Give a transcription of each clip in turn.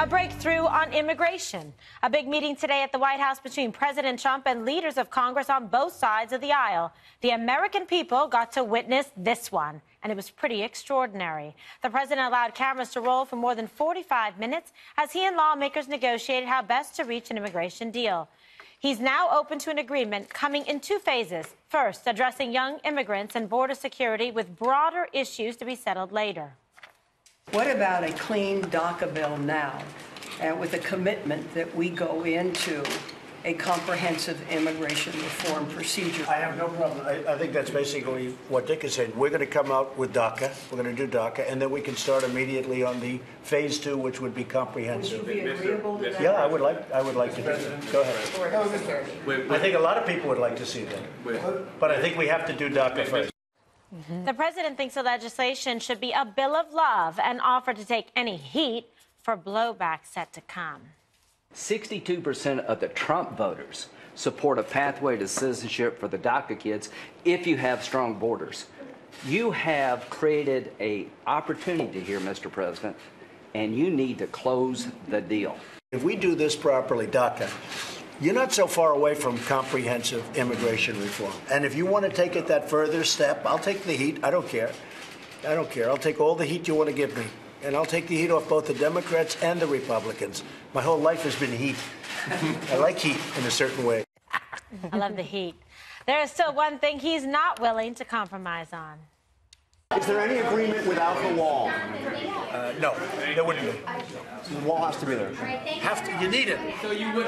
A breakthrough on immigration. A big meeting today at the White House between President Trump and leaders of Congress on both sides of the aisle. The American people got to witness this one, and it was pretty extraordinary. The president allowed cameras to roll for more than 45 minutes as he and lawmakers negotiated how best to reach an immigration deal. He's now open to an agreement coming in two phases. First, addressing young immigrants and border security with broader issues to be settled later. What about a clean DACA bill now, with a commitment that we go into a comprehensive immigration reform procedure? I have no problem. I think that's basically what Dick is saying. We're going to come out with DACA. We're going to do DACA, and then we can start immediately on the phase 2, which would be comprehensive. Would you be agreeable to that? Yeah, I would like to do that. Go ahead. I think a lot of people would like to see that, but I think we have to do DACA first. The president thinks the legislation should be a bill of love and offered to take any heat for blowback set to come. 62% of the Trump voters support a pathway to citizenship for the DACA kids if you have strong borders. You have created an opportunity here, Mr. President, and you need to close the deal. If we do this properly, DACA, you're not so far away from comprehensive immigration reform. And if you want to take it that further step, I'll take the heat. I don't care. I don't care. I'll take all the heat you want to give me. And I'll take the heat off both the Democrats and the Republicans. My whole life has been heat. I like heat in a certain way. I love the heat. There is still one thing he's not willing to compromise on. Is there any agreement without the wall? No, there wouldn't be. The wall has to be there. You need it.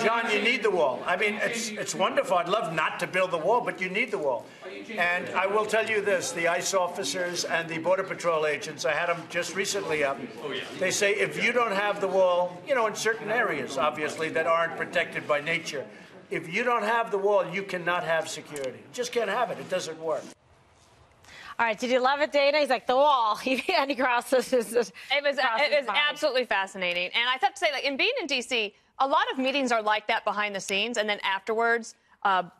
John, you need the wall. I mean, it's wonderful. I'd love not to build the wall, but you need the wall. And I will tell you this, the ICE officers and the Border Patrol agents, I had them just recently up. They say if you don't have the wall, you know, in certain areas, obviously, that aren't protected by nature, if you don't have the wall, you cannot have security. You just can't have it. It doesn't work. All right, did you love it, Dana? He's like, the wall. And he crosses his It was absolutely fascinating. And I have to say, like, in being in D.C., a lot of meetings are like that behind the scenes, and then afterwards,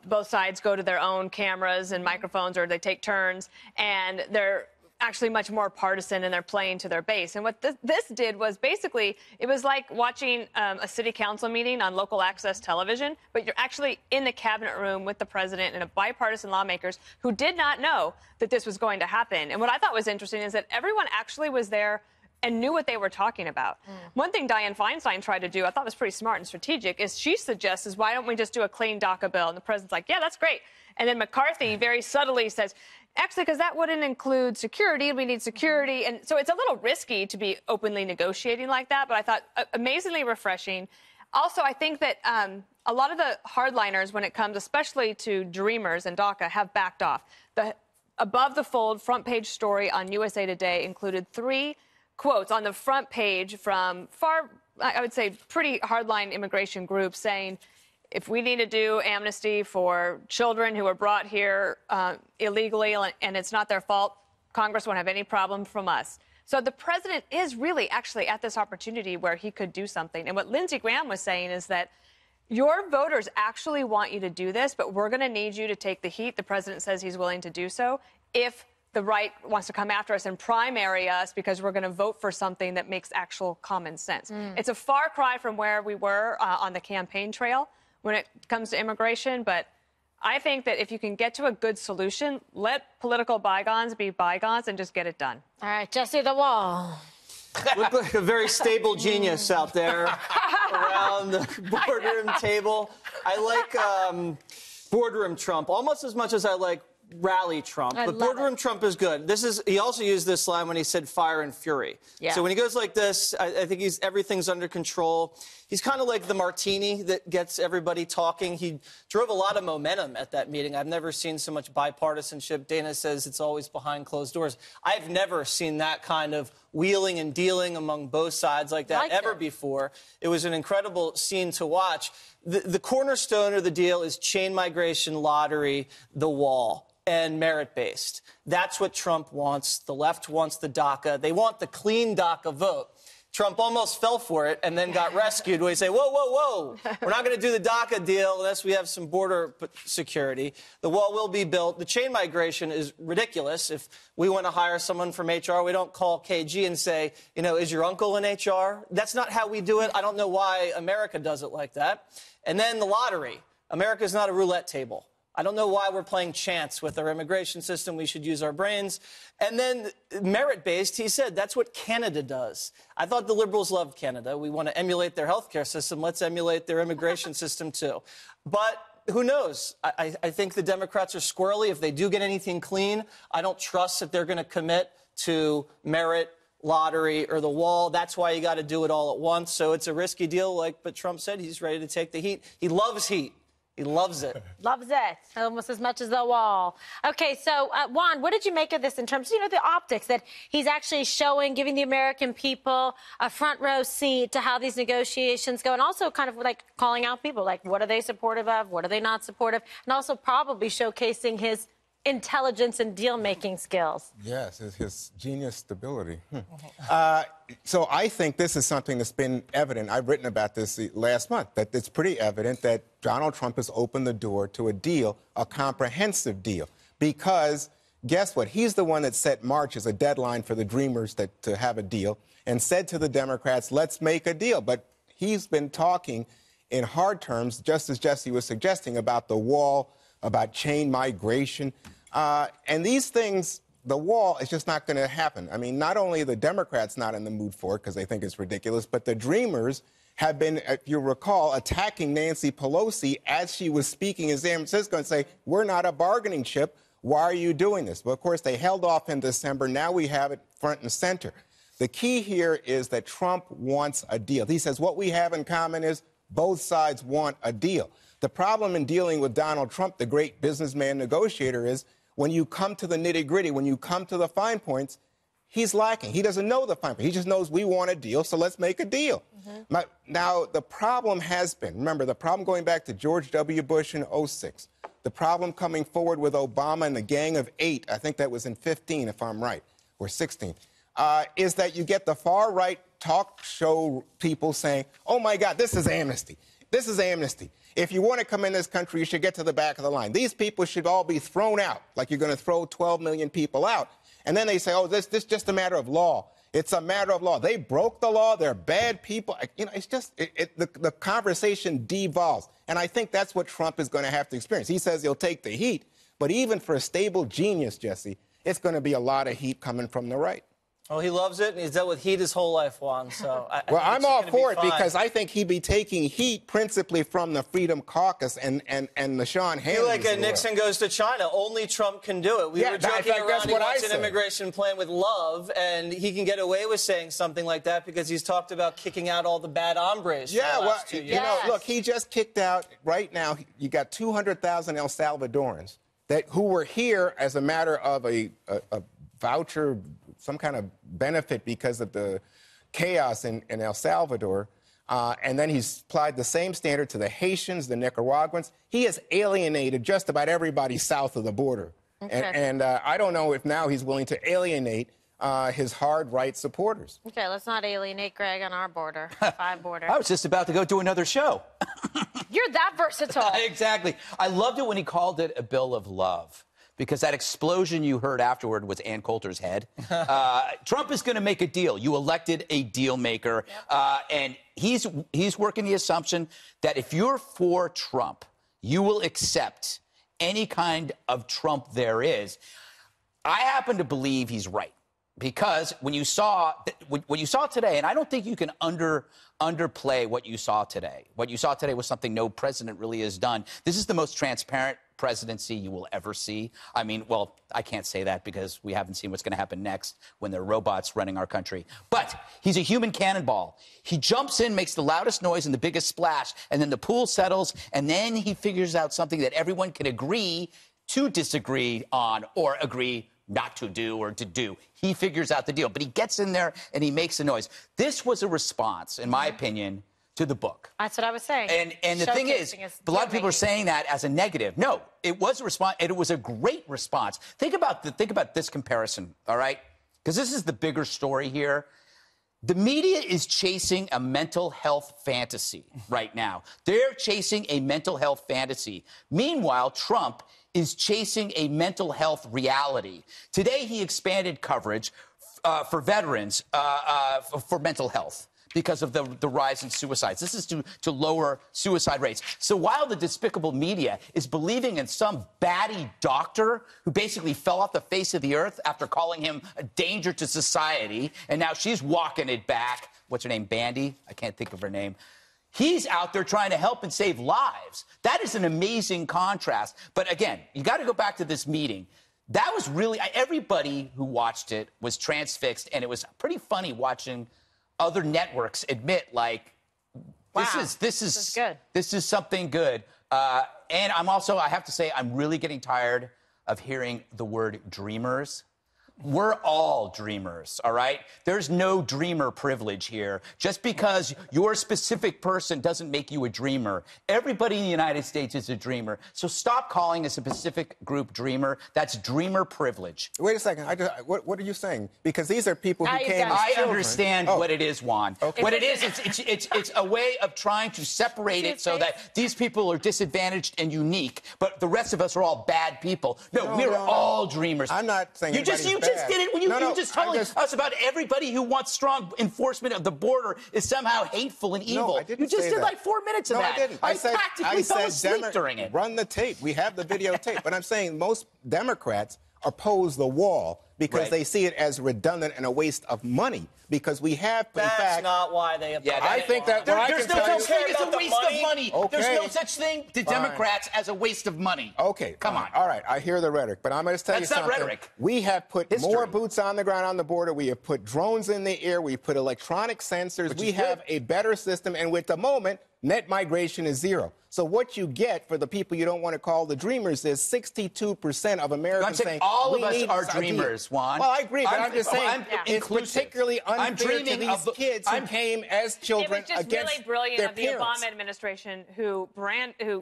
both sides go to their own cameras and microphones, or they take turns, and they're actually much more partisan, and they're playing to their base. And what this did was basically, it was like watching a city council meeting on local access television, but you're actually in the cabinet room with the president and a bipartisan lawmakers who did not know that this was going to happen. And what I thought was interesting is that everyone actually was there and knew what they were talking about. One thing Dianne Feinstein tried to do, I thought was pretty smart and strategic, is she suggests, why don't we just do a clean DACA bill? And the president's like, yeah, that's great. And then McCarthy very subtly says, actually, because that wouldn't include security, we need security. And so it's a little risky to be openly negotiating like that, but I thought amazingly refreshing. Also, I think that a lot of the hardliners, when it comes especially to Dreamers and DACA, have backed off. The above-the-fold front-page story on USA Today included 3 quotes on the front page from I would say, pretty hardline immigration groups saying, if we need to do amnesty for children who were brought here illegally and it's not their fault, Congress won't have any problem from us. So the president is really actually at this opportunity where he could do something. And what Lindsey Graham was saying is that your voters actually want you to do this, but we're going to need you to take the heat. The president says he's willing to do so if the right wants to come after us and primary us because we're going to vote for something that makes actual common sense. It's a far cry from where we were on the campaign trail when it comes to immigration, but I think that if you can get to a good solution, let political bygones be bygones and just get it done. All right, Jesse, the wall. Look like a very stable genius out there around the boardroom table. I like boardroom Trump almost as much as I like rally Trump, but boardroom Trump is good. He also used this line when he said fire and fury. Yeah. So when he goes like this, I think everything's under control. He's kind of like the martini that gets everybody talking. He drove a lot of momentum at that meeting. I've never seen so much bipartisanship. Dana says it's always behind closed doors. I've never seen that kind of wheeling and dealing among both sides like that ever before. It was an incredible scene to watch. The cornerstone of the deal is chain migration, lottery, the wall, and merit-based. That's what Trump wants. The left wants the DACA. They want the clean DACA vote. Trump almost fell for it and then got rescued when he said, whoa, whoa, whoa, we're not going to do the DACA deal unless we have some border security. The wall will be built. The chain migration is ridiculous. If we want to hire someone from HR, we don't call KG and say, you know, is your uncle in HR? That's not how we do it. I don't know why America does it like that. And then the lottery. America is not a roulette table. I don't know why we're playing chance with our immigration system. We should use our brains. And then merit-based, he said, that's what Canada does. I thought the Liberals loved Canada. We want to emulate their healthcare system. Let's emulate their immigration system, too. But who knows? I think the Democrats are squirrely. If they do get anything clean, I don't trust that they're going to commit to merit, lottery, or the wall. That's why you got to do it all at once. So it's a risky deal, but Trump said he's ready to take the heat. He loves heat. He loves it. Loves it almost as much as the wall. Okay, so Juan, what did you make of this in terms of, you know, the optics that he's actually showing, giving the American people a front row seat to how these negotiations go, and also kind of like calling out people, like what are they supportive of, what are they not supportive, and also probably showcasing his intelligence and deal-making skills. Yes, his genius stability. So I think this is something that's been evident. I've written about this last month, that it's pretty evident that Donald Trump has opened the door to a deal, a comprehensive deal, because guess what? He's the one that set March as a deadline for the Dreamers to have a deal and said to the Democrats, let's make a deal. But he's been talking in hard terms, just as Jesse was suggesting, about the wall, about chain migration. And these things, the wall is just not going to happen. I mean, not only are the Democrats not in the mood for it because they think it's ridiculous, but the Dreamers have been, if you recall, attacking Nancy Pelosi as she was speaking in San Francisco and say, we're not a bargaining chip. Why are you doing this? Well, of course, they held off in December. Now we have it front and center. The key here is that Trump wants a deal. He says what we have in common is both sides want a deal. The problem in dealing with Donald Trump, the great businessman negotiator, is when you come to the nitty-gritty, when you come to the fine points, he's lacking. He doesn't know the fine points. He just knows we want a deal, so let's make a deal. Now, the problem has been, remember, the problem going back to George W. Bush in 2006, the problem coming forward with Obama and the Gang of Eight, I think that was in 15, if I'm right, or 16, is that you get the far-right talk show people saying, oh, my God, this is amnesty. This is amnesty. If you want to come in this country, you should get to the back of the line. These people should all be thrown out, like you're going to throw 12 million people out. And then they say, oh, this is just a matter of law. It's a matter of law. They broke the law. They're bad people. You know, it's just the conversation devolves. And I think that's what Trump is going to have to experience. He says he'll take the heat. But even for a stable genius, Jesse, it's going to be a lot of heat coming from the right. Oh, he loves it, and he's dealt with heat his whole life, Juan. So well, I'm all for it because I think he'd be taking heat principally from the Freedom Caucus and the Sean Hannity. Like Nixon goes to China. Only Trump can do it. We were joking around. He wants an immigration plan with love, and he can get away with saying something like that because he's talked about kicking out all the bad hombres. Yeah, well, you know, look, he just kicked out. Right now, you got 200,000 El Salvadorans who were here as a matter of a voucher, some kind of benefit because of the chaos in El Salvador. And then he's applied the same standard to the Haitians, the Nicaraguans. He has alienated just about everybody south of the border. Okay. And I don't know if now he's willing to alienate his hard right supporters. Okay, let's not alienate Greg on our border, 5 border. I was just about to go do another show. You're that versatile. Exactly. I loved it when he called it a bill of love, because that explosion you heard afterward was Ann Coulter's head. Trump is going to make a deal. You elected a deal maker. And he's working the assumption that if you're for Trump, you will accept any kind of Trump there is. I happen to believe he's right, because when you saw today, and I don't think you can underplay what you saw today. What you saw today was something no president really has done. This is the most transparent presidency you will ever see. I mean, well, I can't say that because we haven't seen what's going to happen next when there are robots running our country. But he's a human cannonball. He jumps in, makes the loudest noise and the biggest splash, and then the pool settles, and then he figures out something that everyone can agree to disagree on or agree not to do or to do. He figures out the deal, but he gets in there and he makes a noise. This was a response, in my opinion, to the book. That's what I was saying. And the thing is, a lot of people are saying that as a negative. No, it was a response, and it was a great response. Think about this comparison, all right? Because this is the bigger story here. The media is chasing a mental health fantasy right now. They're chasing a mental health fantasy. Meanwhile, Trump is chasing a mental health reality. Today, he expanded coverage for veterans for mental health because of the rise in suicides. This is to lower suicide rates. So while the despicable media is believing in some baddie doctor who basically fell off the face of the earth after calling him a danger to society, and now she's walking it back. What's her name? Bandy? I can't think of her name. He's out there trying to help and save lives. That is an amazing contrast. But again, you got to go back to this meeting. That was really, everybody who watched it was transfixed, and it was pretty funny watching other networks admit, like, wow, this is good. This is something good. And I'm also, I have to say, I'm really getting tired of hearing the word dreamers. We're all dreamers, all right? There's no dreamer privilege here. Just because your specific person doesn't make you a dreamer. Everybody in the United States is a dreamer. So stop calling a specific group dreamer. That's dreamer privilege. Wait a second. What are you saying? Because these are people who came as I children. understand what it is, Juan. Okay. What it is, it's a way of trying to separate it so that these people are disadvantaged and unique, but the rest of us are all bad people. No, we're all dreamers. I'm not saying you just did it when you just telling us about everybody who wants strong enforcement of the border is somehow hateful and evil. No, I didn't you just say did that. like 4 minutes of that. I didn't. I practically fell asleep during it. Run the tape. We have the videotape. But I'm saying most Democrats oppose the wall because they see it as redundant and a waste of money. Because we have, in fact... That's not why they oppose. Yeah, I think that... There's no such thing as a waste of money. Okay. There's no such thing to Democrats as a waste of money. Okay. Come on. All right. I hear the rhetoric, but I'm going to tell you something. That's not rhetoric. We have put more boots on the ground on the border. We have put drones in the air. We put electronic sensors. We have a better system. And with the moment, net migration is zero. So what you get for the people you don't want to call the dreamers is 62% of Americans saying all of us are dreamers, Juan. Well, I agree, but I'm just saying it's inclusive. Particularly unfair to these kids who came as children against their parents. It was just really brilliant of the Obama administration who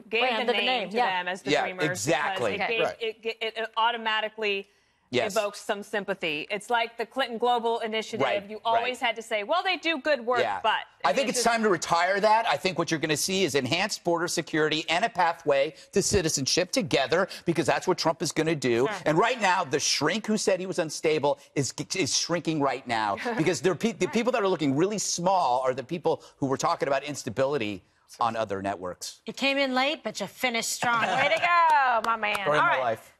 gave the name to them as the dreamers. Exactly. It automatically evokes some sympathy. It's like the Clinton Global Initiative. You always had to say, well, they do good work, but... I think it's time to retire that. I think what you're going to see is enhanced border security and a pathway to citizenship together, because that's what Trump is going to do. Sure. And right now, the shrink who said he was unstable is shrinking right now, because the people that are looking really small are the people who were talking about instability on other networks. You came in late, but you finished strong. Way to go, my man. Story of my life.